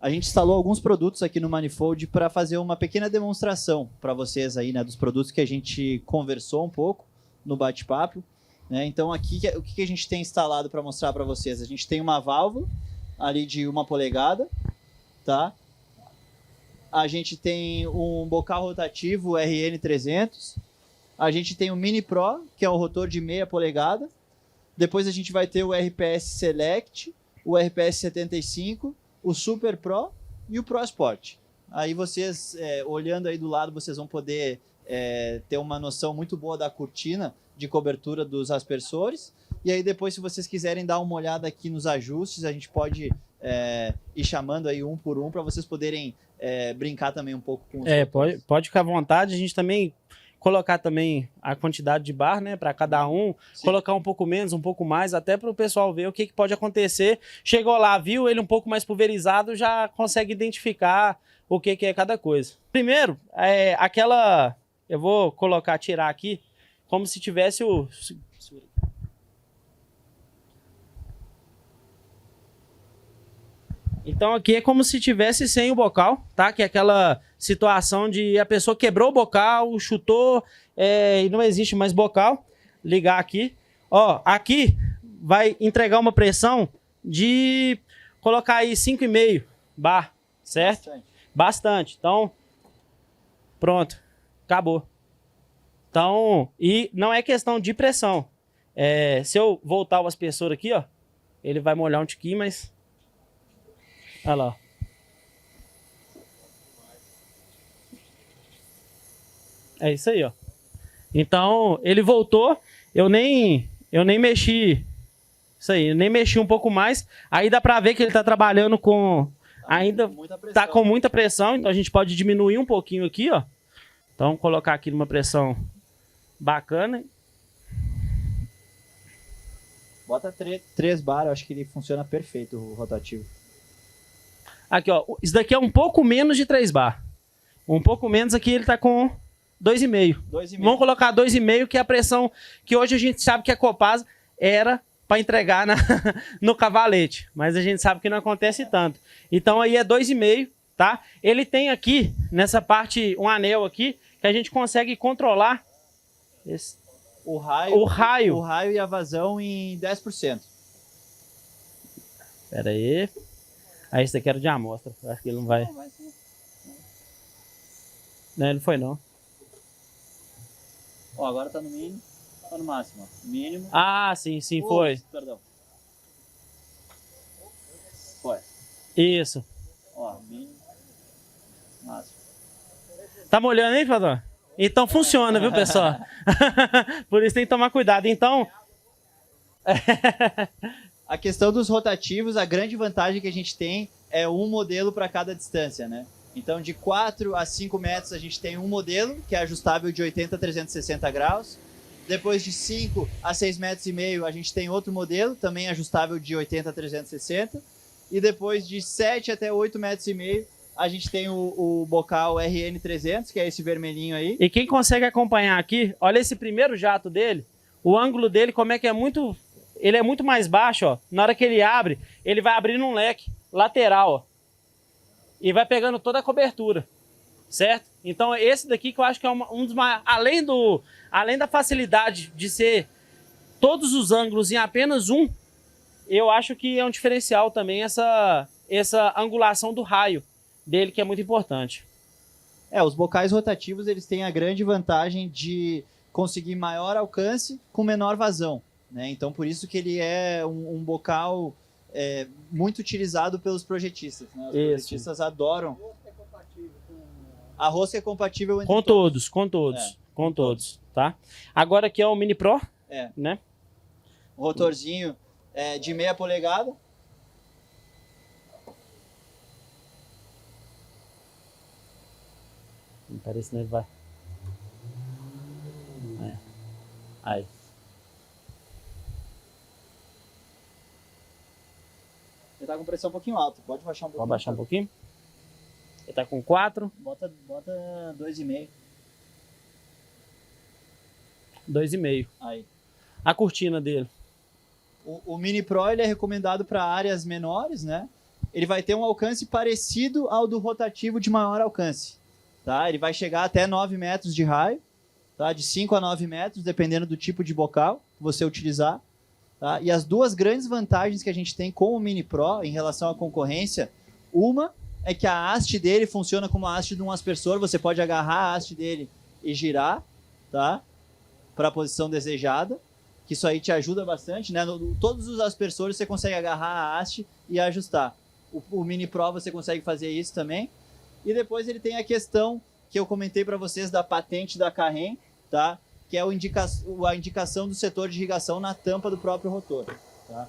A gente instalou alguns produtos aqui no Manifold para fazer uma pequena demonstração para vocês aí, né, dos produtos que a gente conversou um pouco no bate-papo, né? Então aqui o que a gente tem instalado para mostrar para vocês? A gente tem uma válvula ali de 1 polegada, tá? A gente tem um bocal rotativo RN300, a gente tem o Mini Pro, que é o rotor de 0,5 polegada. Depois a gente vai ter o RPS Select, o RPS 75, o Super Pro e o Pro Sport. Aí vocês, olhando aí do lado, vocês vão poder ter uma noção muito boa da cortina de cobertura dos aspersores. E aí depois, se vocês quiserem dar uma olhada aqui nos ajustes, a gente pode ir chamando aí um por um para vocês poderem brincar também um pouco com os pode ficar à vontade. A gente também colocar também a quantidade de bar, né, para cada um. Sim. Colocar um pouco menos, um pouco mais, até para o pessoal ver o que pode acontecer. Chegou lá, viu ele um pouco mais pulverizado, já consegue identificar o que é cada coisa. Primeiro, eu vou tirar aqui, como se tivesse o... Então aqui é como se tivesse sem o bocal, tá? Que é aquela situação de a pessoa quebrou o bocal, chutou e não existe mais bocal. Ligar aqui. Ó, aqui vai entregar uma pressão de colocar aí 5,5 bar, certo? Bastante. Então, pronto. Acabou. Então, e não é questão de pressão. Se eu voltar o aspersor aqui, ó, ele vai molhar um tiquinho, mas... Olha lá. É isso aí, ó. Então, ele voltou. Eu nem mexi. Isso aí, eu nem mexi um pouco mais. Aí dá pra ver que ele tá trabalhando com... Ainda tá com muita pressão. Então a gente pode diminuir um pouquinho aqui, ó. Então, colocar aqui numa pressão bacana. Bota 3 bar, eu acho que ele funciona perfeito, o rotativo. Aqui, ó, isso daqui é um pouco menos de 3 bar. Um pouco menos aqui, ele tá com 2,5. Vamos colocar 2,5, que é a pressão que hoje a gente sabe que a Copasa era para entregar no cavalete. Mas a gente sabe que não acontece tanto. Então aí é 2,5, tá? Ele tem aqui, nessa parte, um anel aqui, que a gente consegue controlar o raio e a vazão em 10%. Espera aí. Aí esse daqui era de amostra. Acho que ele não vai... Não, ele foi não. Ó, agora tá no mínimo. Tá no máximo, ó. Mínimo. Ah, sim, foi. Perdão. Foi. Isso. Ó, mínimo. Máximo. Tá molhando aí, Fador? Então funciona, viu, pessoal? Por isso tem que tomar cuidado. Então... A questão dos rotativos, a grande vantagem que a gente tem é um modelo para cada distância, né? Então, de 4 a 5 metros, a gente tem um modelo, que é ajustável de 80 a 360 graus. Depois de 5 a 6 metros e meio, a gente tem outro modelo, também ajustável de 80 a 360. E depois de 7 até 8 metros e meio, a gente tem o bocal RN300, que é esse vermelhinho aí. E quem consegue acompanhar aqui, olha esse primeiro jato dele, o ângulo dele, como é que é muito... Ele é muito mais baixo, ó. Na hora que ele abre, ele vai abrindo um leque lateral, ó. E vai pegando toda a cobertura, certo? Então esse daqui que eu acho que é um dos mais... Além da facilidade de ser todos os ângulos em apenas um, eu acho que é um diferencial também essa angulação do raio dele, que é muito importante. Os bocais rotativos, eles têm a grande vantagem de conseguir maior alcance com menor vazão, né? Então, por isso que ele é um bocal muito utilizado pelos projetistas, né? Os projetistas adoram. A rosca é compatível entre todos. Com todos, tá? Agora aqui é o Mini Pro, né? Um rotorzinho de 0,5 polegada. Não parece que ele vai. Aí. Ele tá com pressão um pouquinho alta, pode baixar um pouquinho. Pode baixar um pouquinho? Ele tá com 4. Bota 2,5. 2,5. Aí. A cortina dele. O Mini Pro, ele é recomendado para áreas menores, né? ele vai ter um alcance parecido ao do rotativo de maior alcance. Tá? Ele vai chegar até 9 metros de raio, tá? De 5 a 9 metros, dependendo do tipo de bocal que você utilizar. Tá? E as duas grandes vantagens que a gente tem com o Mini Pro em relação à concorrência, uma é que a haste dele funciona como a haste de um aspersor, você pode agarrar a haste dele e girar, tá? Para a posição desejada, que isso aí te ajuda bastante, né? Todos os aspersores você consegue agarrar a haste e ajustar. O Mini Pro você consegue fazer isso também. E depois ele tem a questão que eu comentei para vocês da patente da Carrem, tá? Que é a indicação do setor de irrigação na tampa do próprio rotor. Tá?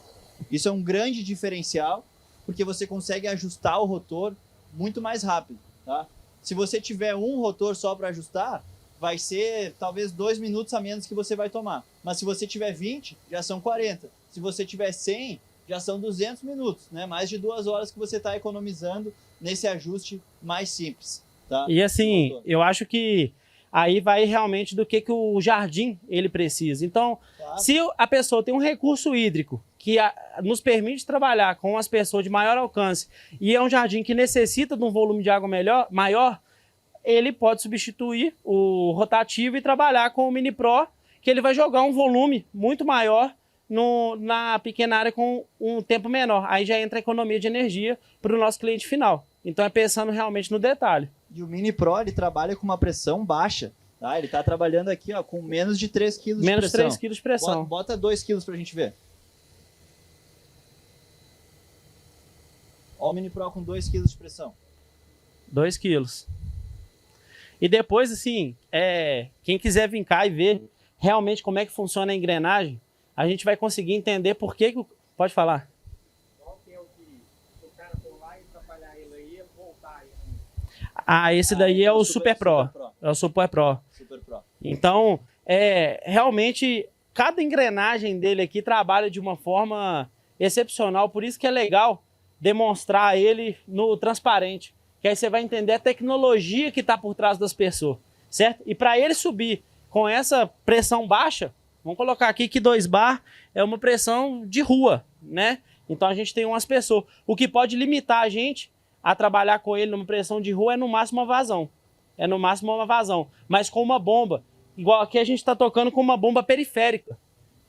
Isso é um grande diferencial, porque você consegue ajustar o rotor muito mais rápido. Tá? Se você tiver um rotor só para ajustar, vai ser talvez 2 minutos a menos que você vai tomar. Mas se você tiver 20, já são 40. Se você tiver 100, já são 200 minutos. Né? Mais de 2 horas que você está economizando nesse ajuste mais simples. Tá? E assim, eu acho que aí vai realmente do que o jardim ele precisa. Então, Claro. se a pessoa tem um recurso hídrico que nos permite trabalhar com as pessoas de maior alcance e é um jardim que necessita de um volume de água maior, ele pode substituir o rotativo e trabalhar com o Mini Pro, que ele vai jogar um volume muito maior na pequena área com um tempo menor. Aí já entra a economia de energia para o nosso cliente final. Então é pensando realmente no detalhe. E o Mini Pro, ele trabalha com uma pressão baixa. Tá? Ele está trabalhando aqui ó, com menos de 3 kg de pressão. Menos 3 kg de pressão. Bota 2 kg para a gente ver. Ó o Mini Pro com 2 kg de pressão. 2 quilos. E depois, assim, quem quiser vir cá e ver realmente como é que funciona a engrenagem, a gente vai conseguir entender por que... Pode falar. Qual que é o que o cara for lá e atrapalhar ele aí e voltar aí? Ah, esse daí é o Super Pro. É o Super Pro. Super Pro. Então, realmente, cada engrenagem dele aqui trabalha de uma forma excepcional. Por isso que é legal demonstrar ele no transparente. Que aí você vai entender a tecnologia que está por trás das pessoas, certo? E para ele subir com essa pressão baixa, vamos colocar aqui que 2 bar é uma pressão de rua, né? Então a gente tem umas pessoas. O que pode limitar a gente a trabalhar com ele numa pressão de rua é no máximo uma vazão. É no máximo uma vazão. Mas com uma bomba, igual aqui a gente está tocando com uma bomba periférica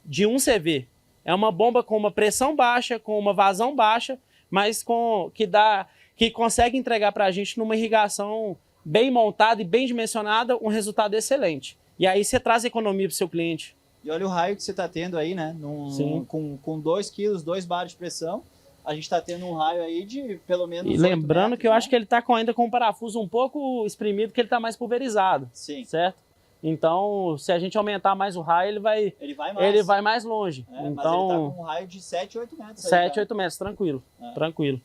de 1 CV. É uma bomba com uma pressão baixa, com uma vazão baixa, mas que consegue entregar para a gente numa irrigação bem montada e bem dimensionada um resultado excelente. E aí você traz economia para o seu cliente. E olha o raio que você está tendo aí, né? Com 2 quilos, 2 bar de pressão, a gente está tendo um raio aí de pelo menos. E lembrando metros, que eu né? acho que ele está ainda com o parafuso um pouco espremido, que ele está mais pulverizado. Sim. Certo? Então, se a gente aumentar mais o raio, ele vai mais longe. Mas ele então, tá com um raio de 7, 8 metros. 7, 8 metros, tranquilo. Tranquilo.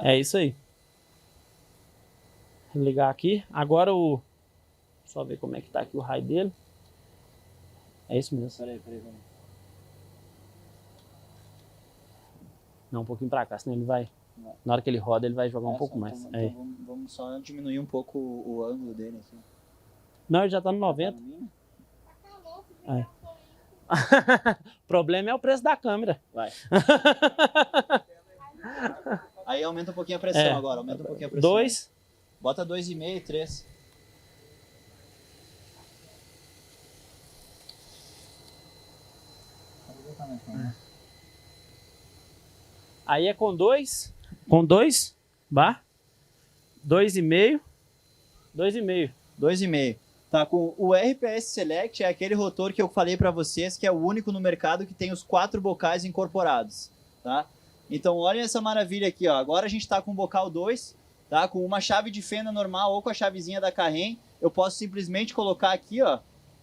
É isso aí. Vou ligar aqui. Agora só ver como é que tá aqui o raio dele. É isso mesmo. Peraí, vamos. Não, um pouquinho pra cá, senão ele vai... Na hora que ele roda, ele vai jogar um pouco mais. Então vamos só diminuir um pouco o ângulo dele. Assim. Não, ele já tá no 90. O problema é o preço da câmera. Vai. Aí aumenta um pouquinho a pressão agora. Aumenta um pouquinho a pressão. 2. Bota 2,5, 3. Aí é com 2. Com 2 bar. 2,5. 2,5. 2,5. Tá, com o RPS Select é aquele rotor que eu falei para vocês que é o único no mercado que tem os 4 bocais incorporados, tá? Então olhem essa maravilha aqui, ó. Agora a gente está com o bocal 2, tá? Com uma chave de fenda normal ou com a chavezinha da Carrem, eu posso simplesmente colocar aqui, ó.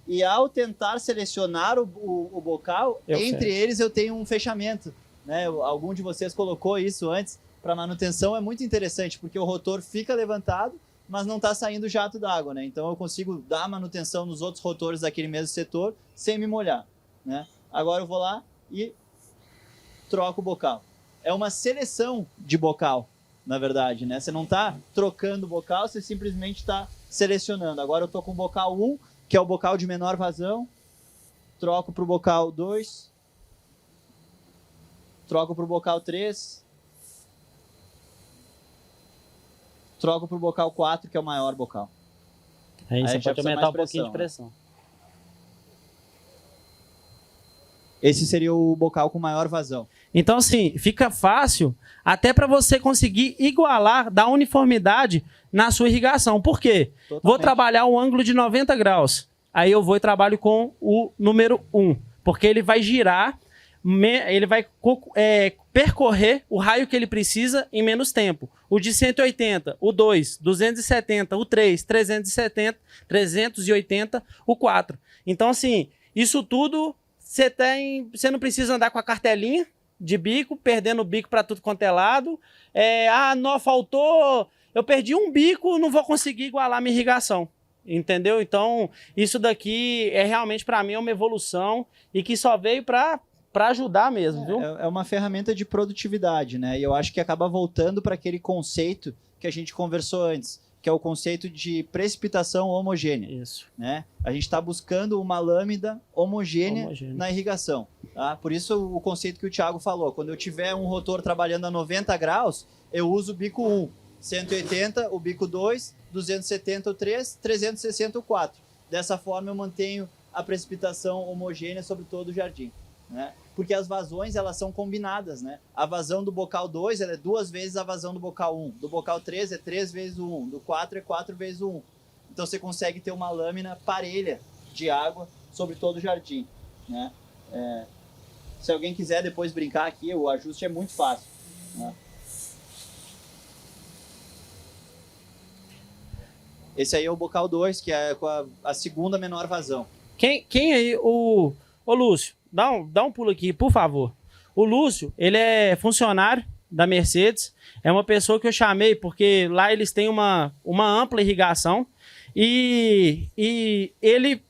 E ao tentar selecionar o bocal, entre eles eu tenho um fechamento, né? Algum de vocês colocou isso antes. Para manutenção é muito interessante, porque o rotor fica levantado, mas não está saindo jato d'água, né? Então eu consigo dar manutenção nos outros rotores daquele mesmo setor sem me molhar, né? Agora eu vou lá e troco o bocal. É uma seleção de bocal, na verdade, né? Você não está trocando o bocal, você simplesmente está selecionando. Agora eu estou com o bocal 1, que é o bocal de menor vazão. Troco para o bocal 2. Troco para o bocal 3. troco pro bocal 4, que é o maior bocal. Aí a você gente já pode precisa aumentar mais um pouquinho de pressão, pressão. Esse seria o bocal com maior vazão. Então, assim, fica fácil até para você conseguir igualar, dar uniformidade na sua irrigação. Por quê? Vou Totalmente. trabalhar um ângulo de 90 graus. Aí eu vou e trabalho com o número 1, porque ele vai girar, ele vai percorrer o raio que ele precisa em menos tempo. O de 180, o 2, 270, o 3, 370, 380, o 4. Então, assim, isso tudo você não precisa andar com a cartelinha de bico, perdendo o bico para tudo quanto é lado. Não, faltou, eu perdi um bico, não vou conseguir igualar minha irrigação. Entendeu? Então, isso daqui é realmente, para mim, uma evolução e que só veio para ajudar mesmo, viu? É uma ferramenta de produtividade, né? E eu acho que acaba voltando para aquele conceito que a gente conversou antes, que é o conceito de precipitação homogênea. Isso. Né? A gente está buscando uma lâmina homogênea na irrigação. Tá? Por isso o conceito que o Thiago falou, quando eu tiver um rotor trabalhando a 90 graus, eu uso o bico 1, 180 o bico 2, 270 o 3, 360 o 4. Dessa forma eu mantenho a precipitação homogênea sobre todo o jardim. Né? Porque as vazões elas são combinadas, né? A vazão do bocal 2 ela é 2 vezes a vazão do bocal 1, do bocal 3 é 3 vezes o 1, do 4 é 4 vezes o 1. Então você consegue ter uma lâmina parelha de água sobre todo o jardim, né? Se alguém quiser depois brincar aqui, o ajuste é muito fácil, né? Esse aí é o bocal 2, que é com a segunda menor vazão. Quem aí, ô Lúcio, dá um pulo aqui, por favor. O Lúcio, ele é funcionário da Mercedes, é uma pessoa que eu chamei porque lá eles têm uma ampla irrigação e ele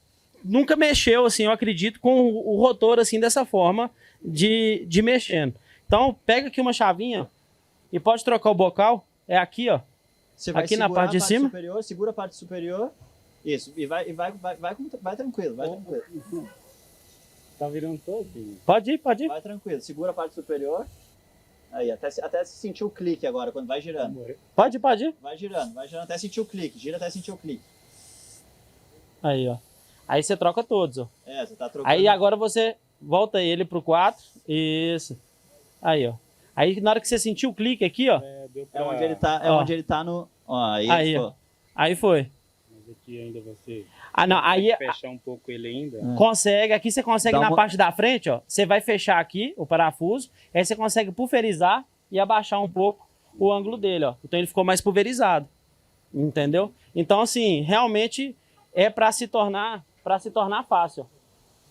nunca mexeu, assim, eu acredito, com o rotor, assim, dessa forma de mexendo. Então, pega aqui uma chavinha e pode trocar o bocal, é aqui, ó. Você vai aqui na parte de cima. Superior, segura a parte superior. Isso, e vai tranquilo, vai tranquilo. Tá virando todo, filho. Pode ir. Vai tranquilo, segura a parte superior. Aí, até se sentir o clique agora, quando vai girando. Pode ir. Vai girando até sentir o clique, gira até sentir o clique. Aí, ó. Aí você troca todos, ó. Você tá trocando. Aí agora você volta ele pro 4. Isso. Aí, ó. Aí na hora que você sentir o clique aqui, ó. Onde ele tá, onde ele tá no... Ó, aí, ó. Aí foi. Mas aqui ainda você... não, aí... fechar um pouco ele ainda. Consegue. Aqui você consegue na parte da frente, ó. Você vai fechar aqui o parafuso. Aí você consegue pulverizar e abaixar um pouco o ângulo dele, ó. Então ele ficou mais pulverizado. Entendeu? Então, assim, realmente é para se tornar fácil.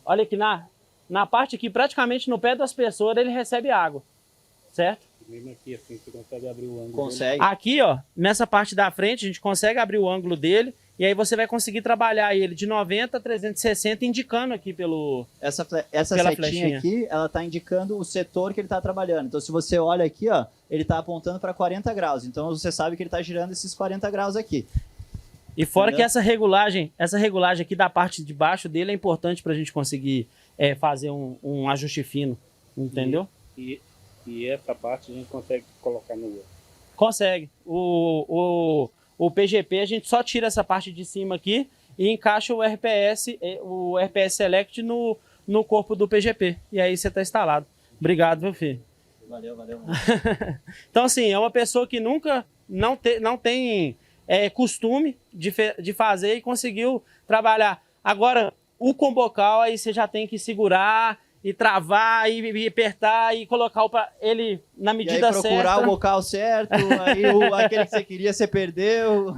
Olha aqui na parte aqui, praticamente no pé do aspersor, ele recebe água. Certo? Mesmo aqui, assim, você consegue abrir o ângulo. Consegue. Dele. Aqui, ó, nessa parte da frente, a gente consegue abrir o ângulo dele e aí você vai conseguir trabalhar ele de 90 a 360, indicando aqui pela setinha flechinha aqui, ela tá indicando o setor que ele tá trabalhando. Então, se você olha aqui, ó, ele tá apontando para 40 graus. Então, você sabe que ele tá girando esses 40 graus aqui. E fora que essa regulagem aqui da parte de baixo dele é importante para a gente conseguir fazer um ajuste fino, entendeu? E essa parte a gente consegue colocar no outro. Consegue. O PGP a gente só tira essa parte de cima aqui e encaixa o RPS Select no corpo do PGP. E aí você está instalado. Obrigado, meu filho. Valeu. Então, assim, é uma pessoa que nunca não tem costume de fazer e conseguiu trabalhar. Agora, o com bocal, aí você já tem que segurar e travar e apertar e colocar ele na medida certa. Procurar o bocal certo, aí aquele que você queria, você perdeu.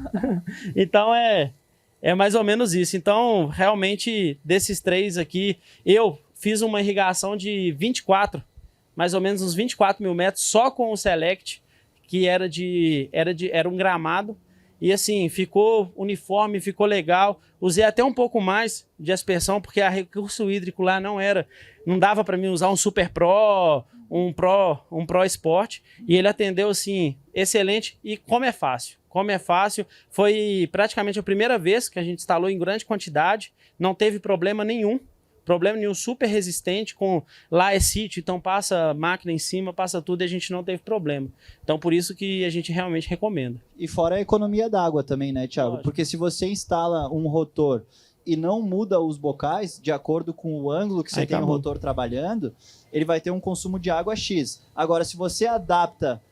Então, é mais ou menos isso. Então, realmente, desses 3 aqui, eu fiz uma irrigação de 24, mais ou menos uns 24 mil metros, só com o Select, que era um gramado. E assim, ficou uniforme, ficou legal. Usei até um pouco mais de aspersão, porque a recurso hídrico lá não dava para mim usar um Super Pro, um Pro Sport. E ele atendeu assim, excelente. E como é fácil. Foi praticamente a primeira vez que a gente instalou em grande quantidade. Não teve problema nenhum problema nenhum, super resistente, lá é sítio, então passa máquina em cima, passa tudo e a gente não teve problema. Então por isso que a gente realmente recomenda. E fora a economia d'água também, né, Thiago? Lógico. Porque se você instala um rotor e não muda os bocais de acordo com o ângulo que você Aí tem o acabou. rotor trabalhando, ele vai ter um consumo de água X. Agora, se você adapta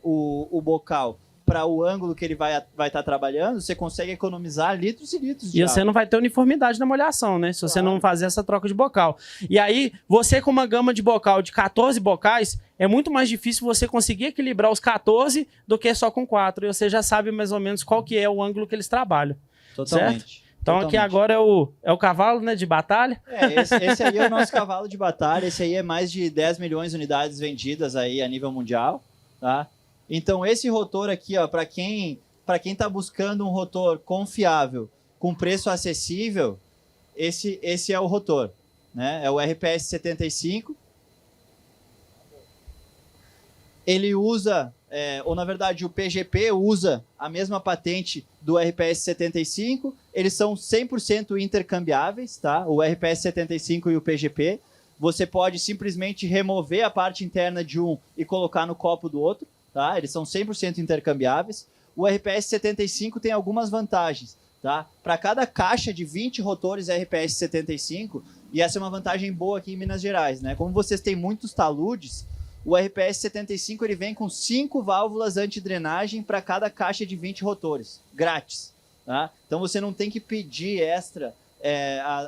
o bocal para o ângulo que ele vai estar trabalhando, você consegue economizar litros e litros de E água. você não vai ter uniformidade na molhação, né? Se você Claro. não fazer essa troca de bocal. E aí, você com uma gama de bocal de 14 bocais, é muito mais difícil você conseguir equilibrar os 14 do que só com 4. E você já sabe mais ou menos qual que é o ângulo que eles trabalham. Totalmente. Então aqui agora é o cavalo, né, de batalha. Esse aí é o nosso cavalo de batalha. Esse aí é mais de 10 milhões de unidades vendidas aí a nível mundial, tá? Então esse rotor aqui, ó, para quem tá buscando um rotor confiável, com preço acessível, esse é o rotor, né? É o RPS 75. Ele usa, ou na verdade o PGP usa a mesma patente do RPS 75, eles são 100% intercambiáveis, tá? O RPS 75 e o PGP. Você pode simplesmente remover a parte interna de um e colocar no copo do outro, tá? Eles são 100% intercambiáveis. O RPS 75 tem algumas vantagens, tá? Para cada caixa de 20 rotores RPS 75, e essa é uma vantagem boa aqui em Minas Gerais, né? Como vocês têm muitos taludes, o RPS 75 ele vem com 5 válvulas antidrenagem para cada caixa de 20 rotores, grátis. Tá? Então você não tem que pedir extra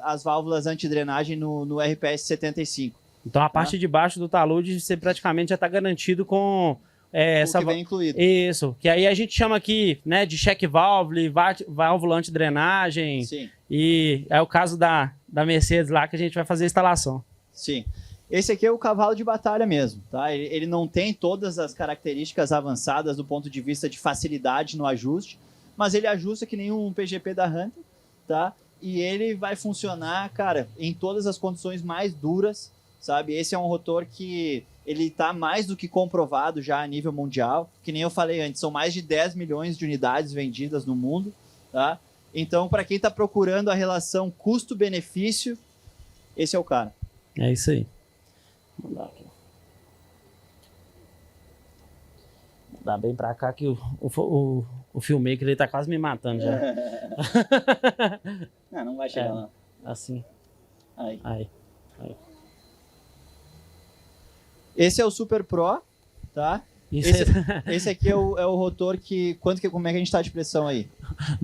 as válvulas antidrenagem no RPS 75. Então a parte de baixo do talude você praticamente já está garantido com O que vem incluído. Isso, que aí a gente chama aqui, né, de check valve, válvula antidrenagem. Sim. E é o caso da Mercedes lá que a gente vai fazer a instalação. Sim. Esse aqui é o cavalo de batalha mesmo, tá? Ele não tem todas as características avançadas do ponto de vista de facilidade no ajuste, mas ele ajusta que nem um PGP da Hunter, tá? E ele vai funcionar, cara, em todas as condições mais duras, sabe? Esse é um rotor que ele tá mais do que comprovado já a nível mundial, que nem eu falei antes, são mais de 10 milhões de unidades vendidas no mundo, tá? Então, para quem tá procurando a relação custo-benefício, esse é o cara. É isso aí. Vou mandar aqui. Vou dar bem pra cá que o filmmaker ele tá quase me matando já. Não vai chegar lá. Assim. Aí. Aí. Esse é o Super Pro, tá? Isso Esse aqui é o rotor que... Como é que a gente tá de pressão aí?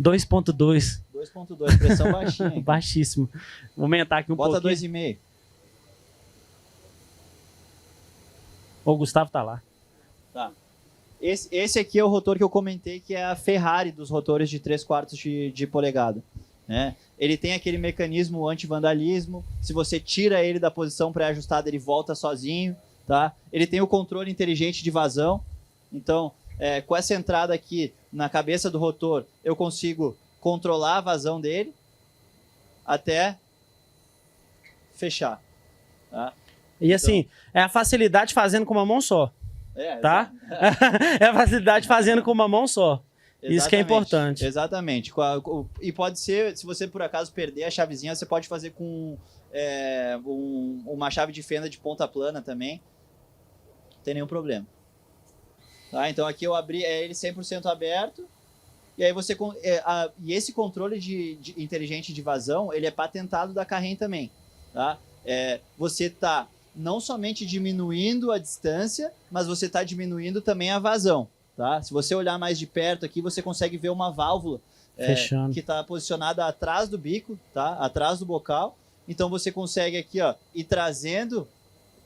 2.2. 2.2, pressão baixinha. Hein? Baixíssimo. Vou aumentar aqui um Bota pouquinho. 2,5. O Gustavo tá lá. Tá. Esse aqui é o rotor que eu comentei, que é a Ferrari dos rotores de 3/4 de polegada. Né? Ele tem aquele mecanismo anti-vandalismo. Se você tira ele da posição pré-ajustada, ele volta sozinho. Tá? Ele tem o controle inteligente de vazão. Então, com essa entrada aqui na cabeça do rotor, eu consigo controlar a vazão dele até fechar. Tá? E assim, é a facilidade fazendo com uma mão só. Tá? É a facilidade fazendo com uma mão só. Isso que é importante. Exatamente. E pode ser, se você por acaso perder a chavezinha, você pode fazer com uma chave de fenda de ponta plana também. Não tem nenhum problema. Tá? Então aqui eu abri ele 100% aberto. E aí você e esse controle de inteligente de vazão, ele é patentado da Carren também. Tá? Você está não somente diminuindo a distância, mas você está diminuindo também a vazão. Tá? Se você olhar mais de perto aqui, você consegue ver uma válvula que está posicionada atrás do bico, tá? Atrás do bocal. Então você consegue aqui, ó, ir trazendo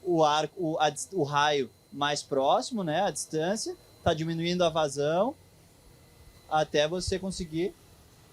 o raio mais próximo, né? A distância, está diminuindo a vazão até você conseguir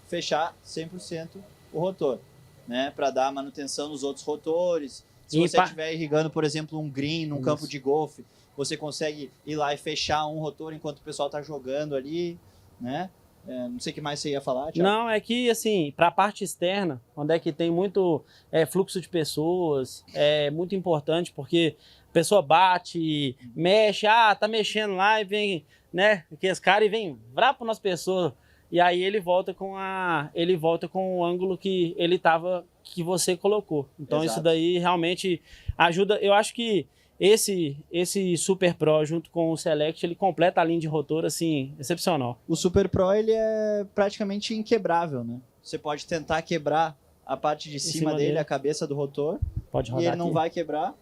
fechar 100% o rotor, né? Para dar manutenção nos outros rotores. Se você estiver irrigando, por exemplo, um green num campo de golfe, você consegue ir lá e fechar um rotor enquanto o pessoal está jogando ali, né? Não sei o que mais você ia falar, Thiago. Não, é que, assim, para a parte externa, onde é que tem muito fluxo de pessoas, é muito importante, porque a pessoa bate, mexe, tá mexendo lá e vem, né? Aqueles caras e vem vrapo nas pessoas. e aí ele volta com o ângulo que ele tava, que você colocou. Então Exato. isso daí realmente ajuda. Eu acho que esse Super Pro junto com o Select, ele completa a linha de rotor assim, excepcional. O Super Pro, ele é praticamente inquebrável, né? Você pode tentar quebrar a parte de cima dele, a cabeça do rotor, Pode rodar e ele não aqui. vai quebrar,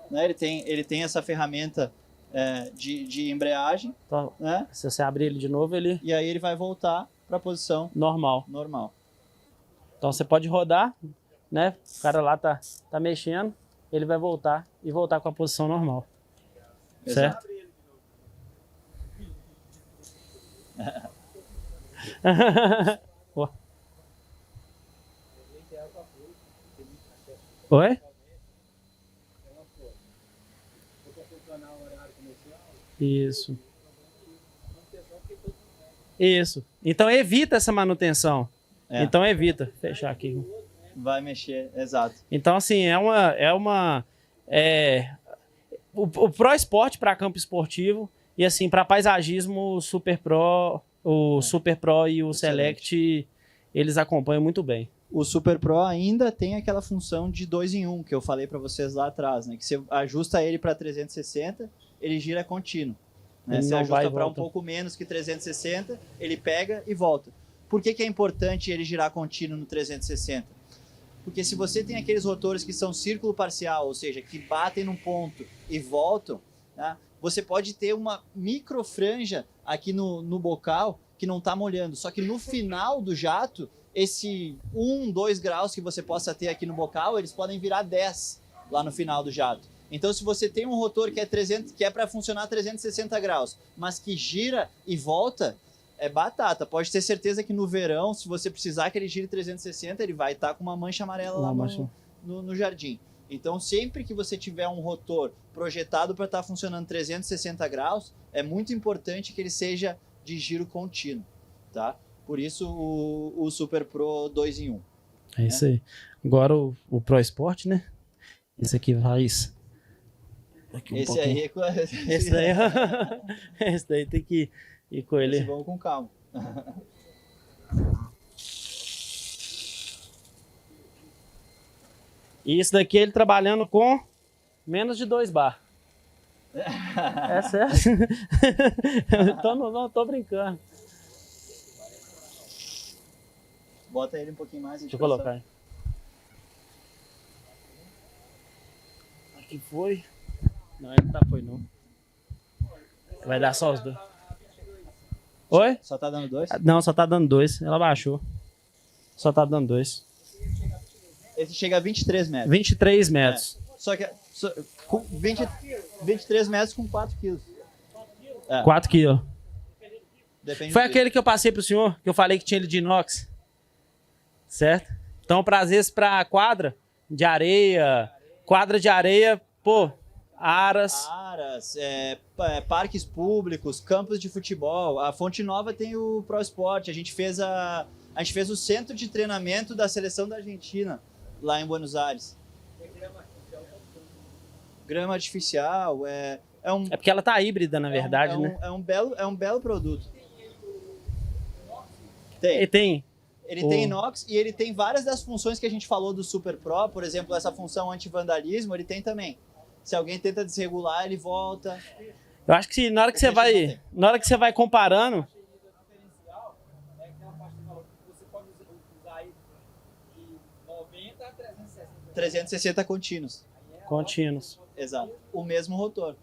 né? Ele tem essa ferramenta de embreagem, Então, né? se você abrir ele de novo, ele E aí ele vai voltar para a posição normal. normal. Então você pode rodar, né? O cara lá tá mexendo, ele vai voltar e voltar com a posição normal. Exato. Certo? Ó. Oi? Isso. Isso. Então evita essa manutenção. É. Então evita. Fechar aqui. Vai mexer, exato. Então, assim, o Pro Sport para campo esportivo e, assim, para paisagismo, o Super Pro e o Select, eles acompanham muito bem. O Super Pro ainda tem aquela função de 2 em 1 que eu falei para vocês lá atrás, né? Que você ajusta ele para 360, ele gira contínuo. Né? Ele Você não vai ajusta e para um volta. pouco menos que 360, ele pega e volta. Por que é importante ele girar contínuo no 360? Porque se você tem aqueles rotores que são círculo parcial, ou seja, que batem num ponto e voltam, né? Você pode ter uma micro franja aqui no bocal que não está molhando. Só que no final do jato, esse 1, 2 graus que você possa ter aqui no bocal, eles podem virar 10 lá no final do jato. Então, se você tem um rotor que é para funcionar 360 graus, mas que gira e volta, é batata. Pode ter certeza que no verão, se você precisar que ele gire 360, ele vai estar com uma mancha amarela lá no jardim. Então, sempre que você tiver um rotor projetado para estar funcionando 360 graus, é muito importante que ele seja de giro contínuo, tá? Por isso o Super Pro 2 em 1. É isso aí. Agora o Pro Sport, né? Esse aqui vai... Aqui um Esse pouquinho. aí é com... Esse daí... Esse daí tem que ir com ele. Esse vamos com calma. E isso daqui ele trabalhando com menos de 2 bar. É sério? Então não tô brincando. Bota ele um pouquinho mais. Deixa eu colocar aí. Aqui foi. Não, ele não tá foi não. Vai dar só os dois. Oi? Só tá dando 2? Não, só tá dando 2. Ela baixou. Só tá dando 2. Esse chega a 23 metros. 23 metros. Só que com 23 metros com 4 quilos. 4 quilos. Depende Foi do aquele que eu passei pro senhor, que eu falei que tinha ele de inox. Certo? Então, às vezes, pra quadra de areia, pô, aras. Parques públicos, campos de futebol. A Fonte Nova tem o Pro Sport. A gente fez o centro de treinamento da seleção da Argentina lá em Buenos Aires. Grama artificial, É porque ela tá híbrida, na verdade, né? É um belo produto. Ele tem. Ele tem inox e ele tem várias das funções que a gente falou do Super Pro, por exemplo, essa função anti-vandalismo, ele tem também. Se alguém tenta desregular, ele volta. Eu acho que na hora que você vai comparando, É aquela parte que você pode usar aí de 90 a 360. 360 contínuos. contínuos. Exato. O mesmo rotor.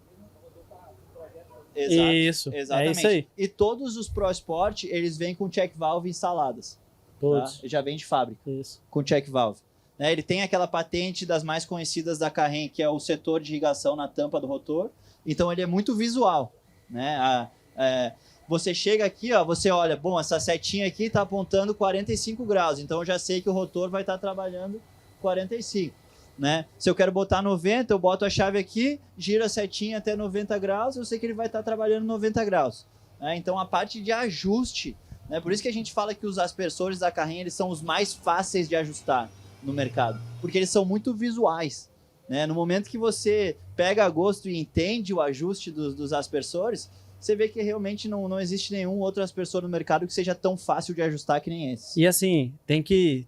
Exato. Isso, Exatamente. é isso aí. E todos os Pro Sport, eles vêm com check valve instaladas. Todos. Tá? Já vem de fábrica, Isso. com check valve. Né? Ele tem aquela patente das mais conhecidas da Carren, que é o setor de irrigação na tampa do rotor. Então ele é muito visual. Né? Você chega aqui, ó, você olha, bom, essa setinha aqui está apontando 45 graus, então eu já sei que o rotor vai estar trabalhando 45. Né? Se eu quero botar 90, eu boto a chave aqui, giro a setinha até 90 graus, eu sei que ele vai estar trabalhando 90 graus. Né? Então a parte de ajuste, né? Por isso que a gente fala que os aspersores da Carren, eles são os mais fáceis de ajustar no mercado, porque eles são muito visuais. Né? No momento que você pega a gosto e entende o ajuste dos aspersores, você vê que realmente não existe nenhum outro aspersor no mercado que seja tão fácil de ajustar que nem esse. E assim, tem que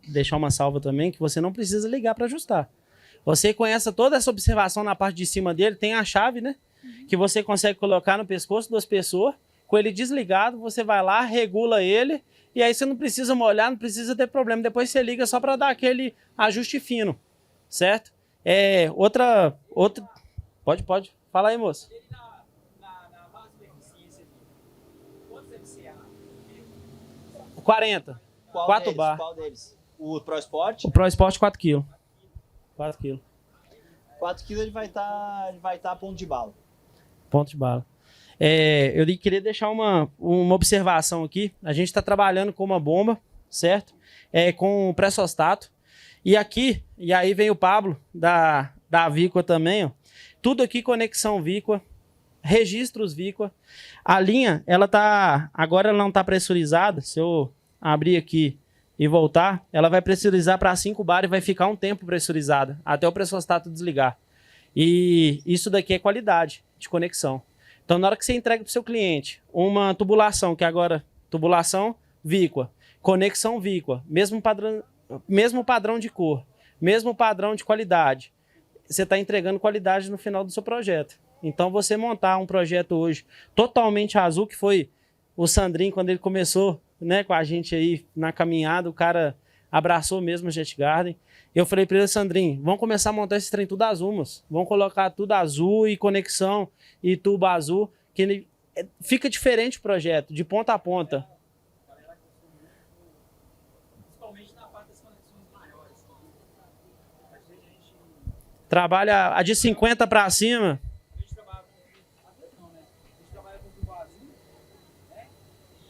deixar uma salva também, que você não precisa ligar para ajustar. Você conhece toda essa observação na parte de cima dele, tem a chave, né? Que você consegue colocar no pescoço do aspersor, com ele desligado, você vai lá, regula ele, e aí você não precisa molhar, não precisa ter problema. Depois você liga só para dar aquele ajuste fino, certo? Outra... Pode. Fala aí, moço. Ele na máxima eficiência dele, quantos MCA? 40. Qual 4 deles? bar. Qual deles? O Pro Sport? O Pro Sport 4 kg. 4 kg. 4 kg ele vai estar a ponto de bala. Ponto de bala. Eu queria deixar uma observação aqui. A gente está trabalhando com uma bomba, certo? Com o pressostato. E aqui, e aí vem o Pablo, da Víqua também, ó. Tudo aqui conexão Víqua, registros Víqua. A linha, agora ela não está pressurizada. Se eu abrir aqui e voltar, ela vai pressurizar para 5 bar e vai ficar um tempo pressurizada, até o pressostato desligar. E isso daqui é qualidade de conexão. Então, na hora que você entrega para o seu cliente uma tubulação, que agora, tubulação Víqua, conexão Víqua, mesmo padrão de cor, mesmo padrão de qualidade, você está entregando qualidade no final do seu projeto. Então, você montar um projeto hoje totalmente azul, que foi o Sandrinho, quando ele começou, né, com a gente aí na caminhada, o cara abraçou mesmo a Jet Garden. Eu falei para ele, Sandrinho, vamos começar a montar esse trem tudo azul, moço. Vamos colocar tudo azul e conexão e tubo azul, que ele fica diferente o projeto, de ponta a ponta. Principalmente na parte das conexões maiores. Às vezes a gente Trabalha a de 50 para cima. trabalha com... Às vezes não, né? A gente trabalha com tubo azul, né?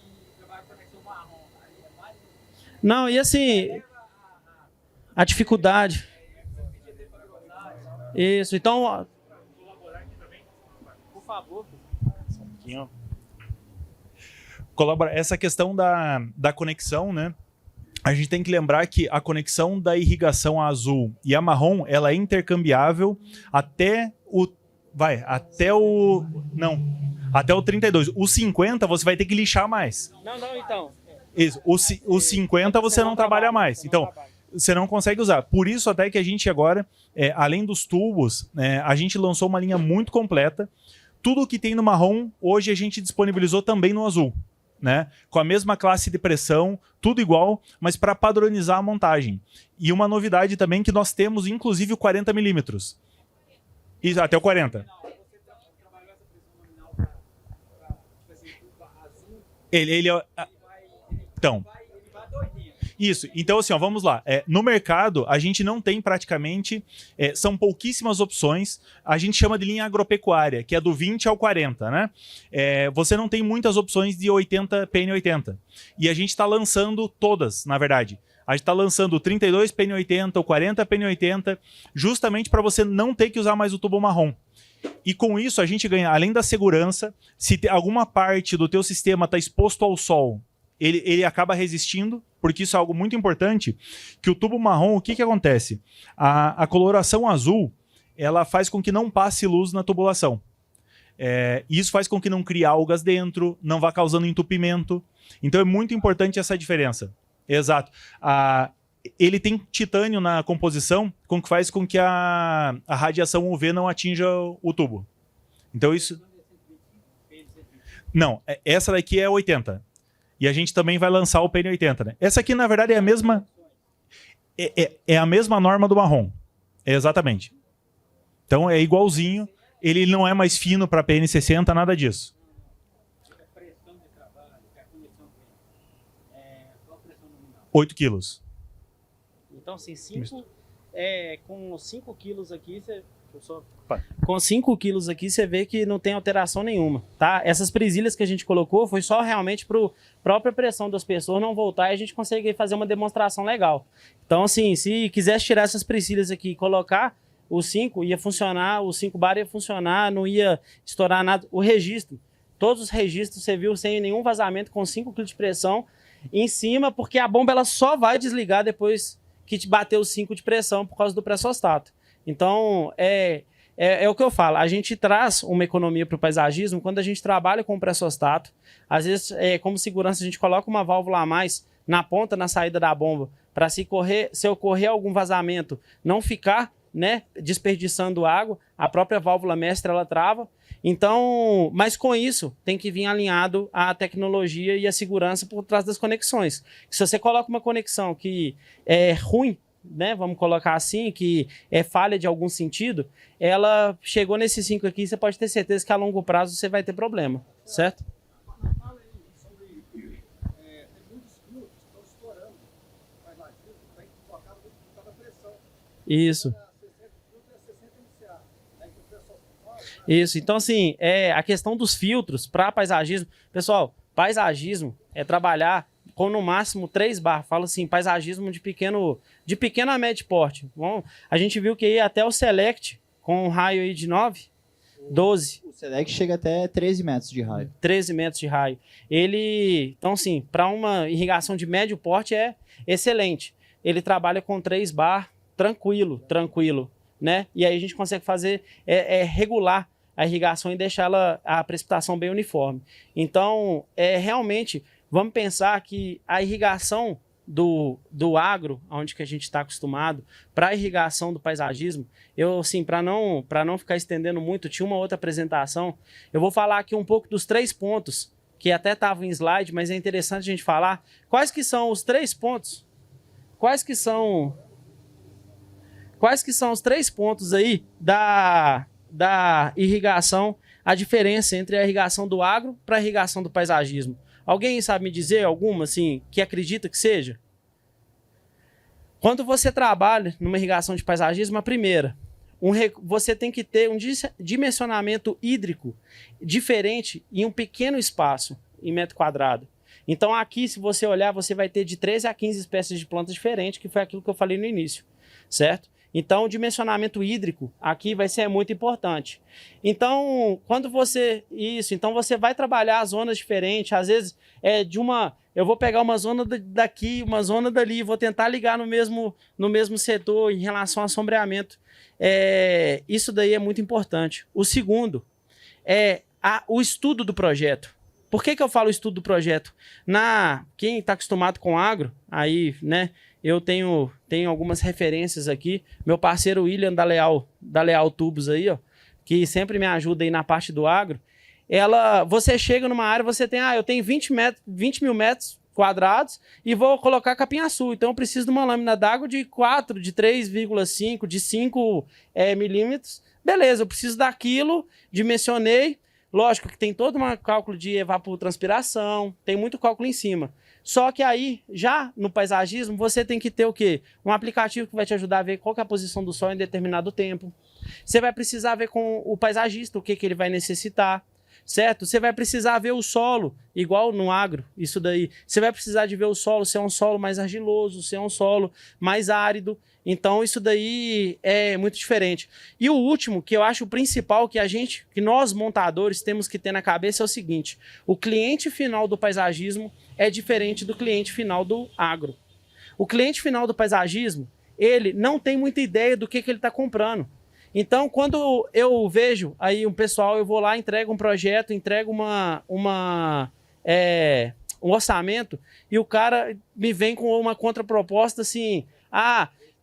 E trabalha com conexão marrom. Aí é mais... Não, e assim, a dificuldade. Isso, então, por favor. Essa questão da conexão, né? A gente tem que lembrar que a conexão da irrigação azul e a marrom, ela é intercambiável até o 32. O 50 você vai ter que lixar mais. Não, então. Isso. O 50 você não trabalha mais. Então, você não consegue usar. Por isso até que a gente agora, além dos tubos, a gente lançou uma linha muito completa. Tudo que tem no marrom, hoje a gente disponibilizou também no azul. Né? Com a mesma classe de pressão, tudo igual, mas para padronizar a montagem. E uma novidade também que nós temos, inclusive, o 40 milímetros. Isso, até o 40. Então... Isso, então assim, ó, vamos lá. No mercado, a gente não tem praticamente, são pouquíssimas opções, a gente chama de linha agropecuária, que é do 20 ao 40, né? Você não tem muitas opções de 80 PN80. E a gente está lançando todas, na verdade. A gente está lançando o 32 PN80, o 40 PN80, justamente para você não ter que usar mais o tubo marrom. E com isso a gente ganha, além da segurança, se alguma parte do teu sistema está exposto ao sol, ele acaba resistindo, porque isso é algo muito importante, que o tubo marrom, o que acontece? A coloração azul, ela faz com que não passe luz na tubulação. Isso faz com que não crie algas dentro, não vá causando entupimento. Então é muito importante essa diferença. Exato. Ele tem titânio na composição, com que faz com que a radiação UV não atinja o tubo. Então isso... Não, essa daqui é 80. E a gente também vai lançar o PN80, né? Essa aqui, na verdade, é a mesma... É a mesma norma do marrom. Exatamente. Então, é igualzinho. Ele não é mais fino para PN60, nada disso. 8 quilos. Então, assim, com 5 quilos aqui, com 5 quilos aqui, você vê que não tem alteração nenhuma, tá? Essas presilhas que a gente colocou foi só realmente para a própria pressão das pessoas não voltar e a gente consegue fazer uma demonstração legal. Então, assim, se quisesse tirar essas presilhas aqui e colocar o 5, ia funcionar, o 5 bar ia funcionar, não ia estourar nada. O registro, todos os registros você viu sem nenhum vazamento, com 5 kg de pressão em cima, porque a bomba ela só vai desligar depois que te bater os 5 de pressão por causa do pressostato. Então, é o que eu falo, a gente traz uma economia para o paisagismo quando a gente trabalha com o pressostato. Às vezes, como segurança, a gente coloca uma válvula a mais na ponta, na saída da bomba, para se ocorrer algum vazamento, não ficar, né, desperdiçando água, a própria válvula mestra ela trava. Então, mas com isso tem que vir alinhado a tecnologia e a segurança por trás das conexões. Se você coloca uma conexão que é ruim, né, vamos colocar assim, que é falha de algum sentido, ela chegou nesses 5 aqui, você pode ter certeza que a longo prazo você vai ter problema, certo? Fala aí sobre tem muitos fios que estão estourando, mas lá vai colocar muita pressão. Isso. 60 filtros é 60 MCA. Aí que o pessoal fala, Isso, então assim, a questão dos filtros para paisagismo, pessoal, paisagismo é trabalhar com no máximo 3 bar, falo assim, paisagismo de pequeno a médio porte. Bom, a gente viu que ia até o Select, com um raio aí de 9, 12. O Select chega até 13 metros de raio. 13 metros de raio. Então assim, para uma irrigação de médio porte é excelente. Ele trabalha com 3 bar, tranquilo, né? E aí a gente consegue fazer, regular a irrigação e deixar a precipitação bem uniforme. Então, realmente, vamos pensar que a irrigação do agro, onde que a gente está acostumado, para a irrigação do paisagismo, eu, assim, para não ficar estendendo muito, tinha uma outra apresentação, eu vou falar aqui um pouco dos 3 pontos, que até estava em slide, mas é interessante a gente falar. Quais que são os 3 pontos? Quais que são os 3 pontos aí da irrigação, a diferença entre a irrigação do agro para a irrigação do paisagismo? Alguém sabe me dizer alguma, assim, que acredita que seja? Quando você trabalha numa irrigação de paisagismo, a primeira, você tem que ter um dimensionamento hídrico diferente em um pequeno espaço, em metro quadrado. Então aqui, se você olhar, você vai ter de 13 a 15 espécies de plantas diferentes, que foi aquilo que eu falei no início, certo? Então, o dimensionamento hídrico aqui vai ser muito importante. Então, então você vai trabalhar zonas diferentes, às vezes eu vou pegar uma zona daqui, uma zona dali, vou tentar ligar no mesmo setor em relação ao sombreamento. Isso daí é muito importante. O segundo é o estudo do projeto. Por que eu falo estudo do projeto? Quem está acostumado com agro, aí, né? Eu tenho algumas referências aqui. Meu parceiro William da Leal Tubos aí, ó, que sempre me ajuda aí na parte do agro. Você chega numa área, você tem, eu tenho 20 mil metros quadrados e vou colocar capim-açu. Então eu preciso de uma lâmina d'água de 4, de 3,5, de 5 milímetros. Beleza, eu preciso daquilo, dimensionei. Lógico que tem todo um cálculo de evapotranspiração, tem muito cálculo em cima. Só que aí, já no paisagismo, você tem que ter o quê? Um aplicativo que vai te ajudar a ver qual que é a posição do sol em determinado tempo. Você vai precisar ver com o paisagista o que ele vai necessitar, certo? Você vai precisar ver o solo, igual no agro, isso daí. Você vai precisar de ver o solo, se é um solo mais argiloso, se é um solo mais árido. Então, isso daí é muito diferente. E o último, que eu acho o principal que nós montadores temos que ter na cabeça é o seguinte: o cliente final do paisagismo é diferente do cliente final do agro. O cliente final do paisagismo, ele não tem muita ideia do que ele está comprando. Então, quando eu vejo aí um pessoal, eu vou lá, entrego um projeto, entrego um orçamento, e o cara me vem com uma contraproposta assim: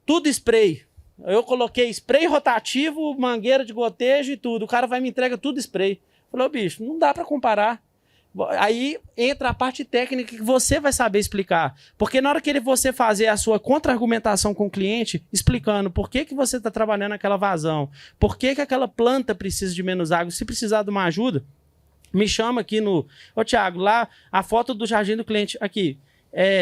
tudo spray. Eu coloquei spray rotativo, mangueira de gotejo e tudo. O cara vai e me entrega tudo spray. Falei, bicho, não dá para comparar. Aí entra a parte técnica que você vai saber explicar. Porque na hora que você fazer a sua contra-argumentação com o cliente, explicando por que você está trabalhando aquela vazão, por que aquela planta precisa de menos água, se precisar de uma ajuda, me chama aqui no... Ô, Thiago, lá a foto do jardim do cliente, aqui.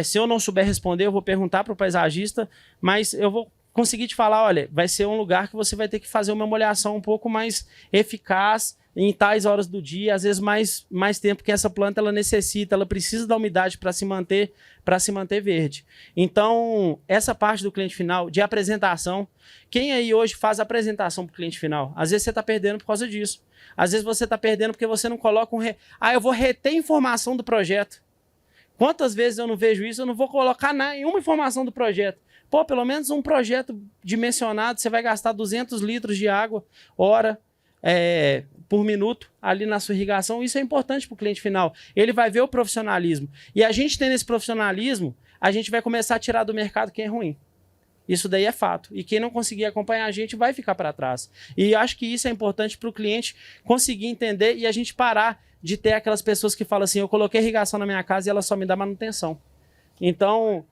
Se eu não souber responder, eu vou perguntar para o paisagista, mas eu vou conseguir te falar, olha, vai ser um lugar que você vai ter que fazer uma molhação um pouco mais eficaz em tais horas do dia, às vezes mais tempo que essa planta ela necessita, ela precisa da umidade para se manter verde. Então, essa parte do cliente final, de apresentação, quem aí hoje faz apresentação para o cliente final? Às vezes você está perdendo por causa disso. Às vezes você está perdendo porque você não coloca eu vou reter informação do projeto. Quantas vezes eu não vejo isso, eu não vou colocar nenhuma informação do projeto. Pô, pelo menos um projeto dimensionado, você vai gastar 200 litros de água hora por minuto ali na sua irrigação. Isso é importante para o cliente final. Ele vai ver o profissionalismo. E a gente tendo esse profissionalismo, a gente vai começar a tirar do mercado quem é ruim. Isso daí é fato. E quem não conseguir acompanhar a gente vai ficar para trás. E acho que isso é importante para o cliente conseguir entender e a gente parar de ter aquelas pessoas que falam assim, eu coloquei irrigação na minha casa e ela só me dá manutenção. Então,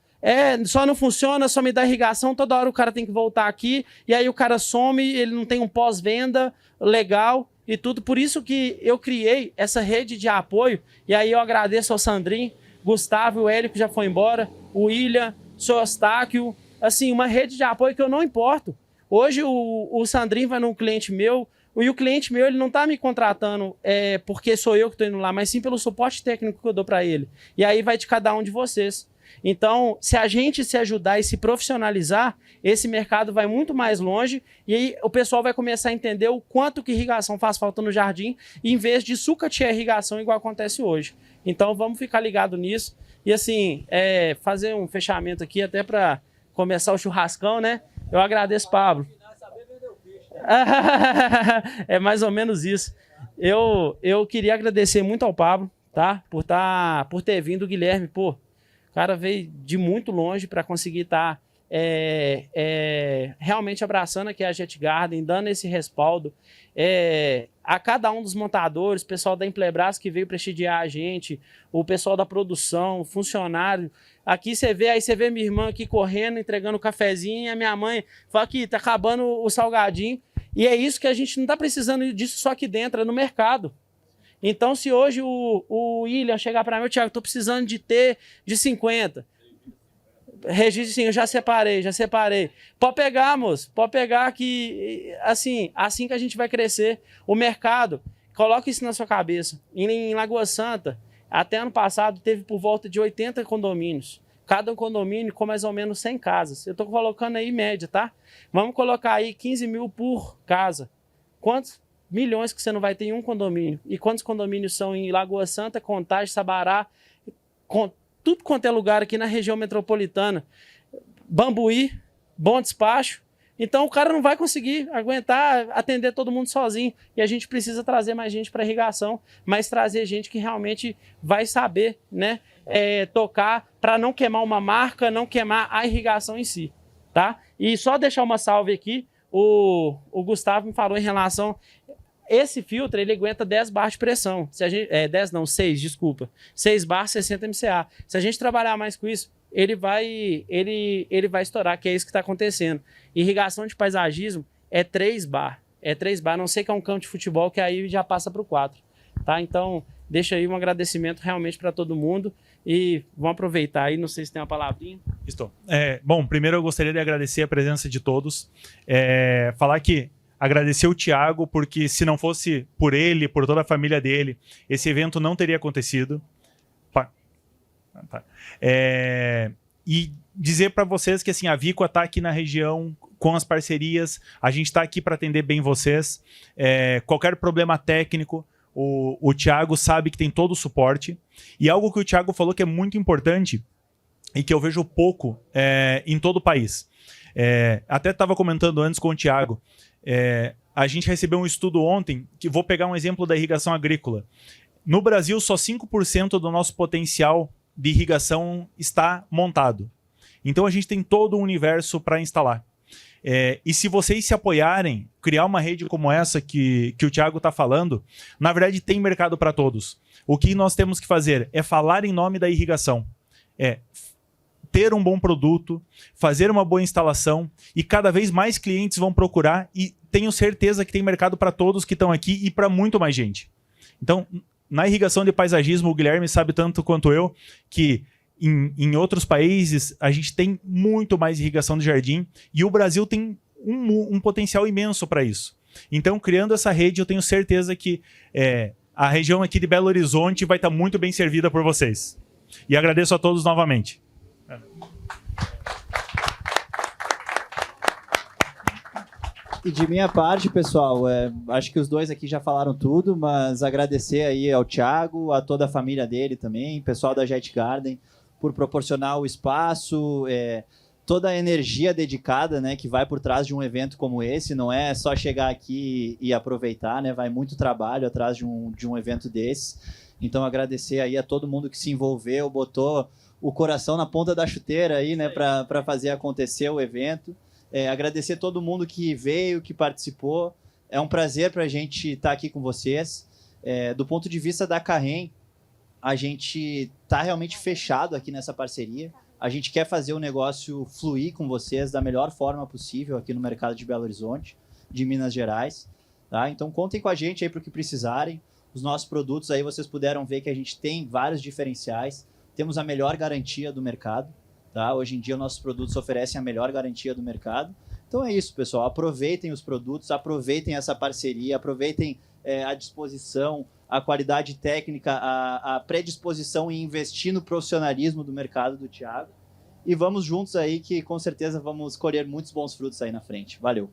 só não funciona, só me dá irrigação, toda hora o cara tem que voltar aqui, e aí o cara some, ele não tem um pós-venda legal e tudo. Por isso que eu criei essa rede de apoio, e aí eu agradeço ao Sandrinho, Gustavo, o Hélio que já foi embora, o William, o seu Eustáquio, assim, uma rede de apoio que eu não importo. Hoje o Sandrinho vai num cliente meu, e o cliente meu ele não está me contratando porque sou eu que estou indo lá, mas sim pelo suporte técnico que eu dou para ele. E aí vai de cada um de vocês. Então, se a gente se ajudar e se profissionalizar, esse mercado vai muito mais longe e aí o pessoal vai começar a entender o quanto que irrigação faz falta no jardim, em vez de sucatear a irrigação igual acontece hoje. Então, vamos ficar ligado nisso. E assim, fazer um fechamento aqui até para começar o churrascão, né? Eu agradeço, Pablo. É mais ou menos isso. Eu queria agradecer muito ao Pablo, tá? Por ter vindo, o Guilherme, pô. O cara veio de muito longe para conseguir estar realmente abraçando aqui a Jet Garden, dando esse respaldo. A cada um dos montadores, o pessoal da Implebras que veio prestigiar a gente, o pessoal da produção, funcionário. Aqui você vê minha irmã aqui correndo, entregando o cafezinho, e a minha mãe fala que tá acabando o salgadinho. E é isso que a gente não está precisando disso só aqui dentro, é no mercado. Então, se hoje o William chegar para mim, Thiago, estou precisando de ter de 50. Registro, sim, eu já separei. Pode pegar, moço, pode pegar que, assim que a gente vai crescer. O mercado, coloque isso na sua cabeça. Em Lagoa Santa, até ano passado, teve por volta de 80 condomínios. Cada condomínio com mais ou menos 100 casas. Eu estou colocando aí média, tá? Vamos colocar aí 15 mil por casa. Quantos milhões que você não vai ter em um condomínio? E quantos condomínios são em Lagoa Santa, Contagem, Sabará, tudo quanto é lugar aqui na região metropolitana? Bambuí, Bom Despacho. Então o cara não vai conseguir aguentar atender todo mundo sozinho. E a gente precisa trazer mais gente para irrigação, mas trazer gente que realmente vai saber, né, tocar para não queimar uma marca, não queimar a irrigação em si, tá? E só deixar uma salve aqui, o Gustavo me falou em relação... Esse filtro, ele aguenta 10 bar de pressão. Se a gente, 10 não, 6, desculpa. 6 bar, 60 MCA. Se a gente trabalhar mais com isso, ele vai estourar, que é isso que está acontecendo. Irrigação de paisagismo é 3 bar. É 3 bar, a não sei que é um campo de futebol, que aí já passa para o 4. Tá? Então, deixa aí um agradecimento realmente para todo mundo. E vamos aproveitar aí, não sei se tem uma palavrinha. Estou. Bom, primeiro eu gostaria de agradecer a presença de todos. Falar que agradecer o Thiago, porque se não fosse por ele, por toda a família dele, esse evento não teria acontecido. E dizer para vocês que assim, a Víqua está aqui na região com as parcerias, a gente está aqui para atender bem vocês. Qualquer problema técnico, o Thiago sabe que tem todo o suporte. E algo que o Thiago falou que é muito importante e que eu vejo pouco em todo o país. Até estava comentando antes com o Thiago. A gente recebeu um estudo ontem, que vou pegar um exemplo da irrigação agrícola. No Brasil, só 5% do nosso potencial de irrigação está montado. Então, a gente tem todo o universo para instalar. E se vocês se apoiarem, criar uma rede como essa que o Thiago está falando, na verdade, tem mercado para todos. O que nós temos que fazer é falar em nome da irrigação. Ter um bom produto, fazer uma boa instalação e cada vez mais clientes vão procurar e tenho certeza que tem mercado para todos que estão aqui e para muito mais gente. Então, na irrigação de paisagismo, o Guilherme sabe tanto quanto eu que em outros países a gente tem muito mais irrigação de jardim e o Brasil tem um potencial imenso para isso. Então, criando essa rede, eu tenho certeza que a região aqui de Belo Horizonte vai estar muito bem servida por vocês. E agradeço a todos novamente. E de minha parte, pessoal, acho que os dois aqui já falaram tudo, mas agradecer aí ao Thiago, a toda a família dele também, pessoal da Jet Garden, por proporcionar o espaço, toda a energia dedicada, né, que vai por trás de um evento como esse. Não é só chegar aqui e aproveitar, né? Vai muito trabalho atrás de um evento desse. Então, agradecer aí a todo mundo que se envolveu, botou o coração na ponta da chuteira aí, né, para fazer acontecer o evento. Agradecer todo mundo que veio, que participou. É um prazer para a gente estar aqui com vocês. Do ponto de vista da Carrem, a gente está realmente fechado aqui nessa parceria. A gente quer fazer o negócio fluir com vocês da melhor forma possível aqui no mercado de Belo Horizonte, de Minas Gerais. Tá? Então, contem com a gente aí para o que precisarem. Os nossos produtos aí, vocês puderam ver que a gente tem vários diferenciais. Temos a melhor garantia do mercado. Tá? Hoje em dia, nossos produtos oferecem a melhor garantia do mercado. Então é isso, pessoal. Aproveitem os produtos, aproveitem essa parceria, aproveitem a disposição, a qualidade técnica, a predisposição em investir no profissionalismo do mercado do Thiago. E vamos juntos aí que com certeza vamos colher muitos bons frutos aí na frente. Valeu!